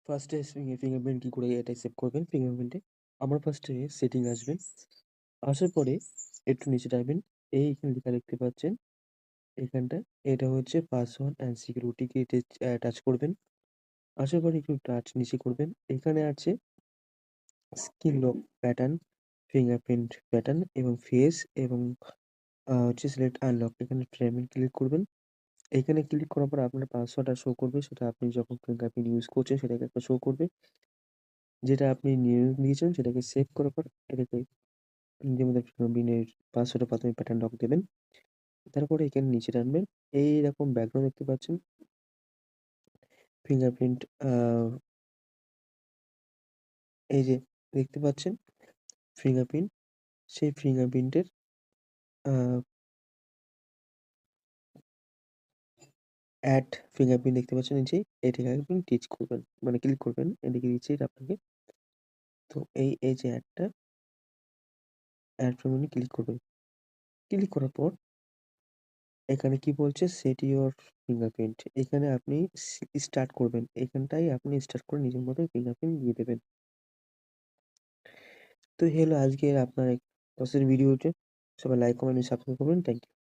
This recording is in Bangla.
ফার্স্টে ফিঙ্গারপ্রিন্ট কি করে এটা সেভ করবেন ফিঙ্গারপ্রিন্টে? আমার ফার্স্টে সেটিং আসবেন। আসার পরে একটু নিচে যাবেন। এইখানে লেখা দেখতে পাচ্ছেন এখানটায়। এটা হচ্ছে password and security K touch করবেন। আসার পরে একটু টাচ নিচে করবেন। এখানে আছে screen lock pattern, fingerprint pattern এবং ফেস এবং হচ্ছে সিলেক্ট আনলক। এখানে ফ্রেমে ক্লিক করবেন। এখানে ক্লিক করার পর আপনার পাসওয়ার্ডটা শো করবে। সেটা আপনি যখন ফিঙ্গারপ্রিন্ট ইউজ করছেন সেটাকে একটা শো করবে। যেটা আপনি নিয়েছেন সেটাকে সেভ করার পর এটাকে নিজের মধ্যে ফিঙ্গারপ্রিন্টের পাসওয়ার্ডের প্রথমে প্যাটার্ন লক দেবেন। তারপরে এখানে নিচে টানবেন। এইরকম ব্যাকগ্রাউন্ড দেখতে পাচ্ছেন। ফিঙ্গারপ্রিন্ট আ এই যে দেখতে পাচ্ছেন ফিঙ্গারপ্রিন্ট, সেই ফিঙ্গারপ্রিন্টের আ অ্যাড ফিঙ্গারপ্রিন্ট দেখতে পাচ্ছেন নিচেই। এটাকে একদম টিচ করবেন। মানে ক্লিক করবেন। এদিকে নিচেই আপনাকে তো এই যে অ্যাড ফিঙ্গারপ্রিন্ট ক্লিক করবেন। ক্লিক করার পর এখানে কি বলছে সেট ইউর ফিঙ্গারপ্রিন্ট। এখানে আপনি স্টার্ট করবেন। এখানটায় আপনি স্টার্ট করে নিজের মতো ফিঙ্গারপ্রিন্ট দিয়ে দেবেন। তো এই হলো আজকের আপনার প্রসেস ভিডিওটি। সবাই লাইক, কমেন্ট, সাবস্ক্রাইব করবেন। Thank you.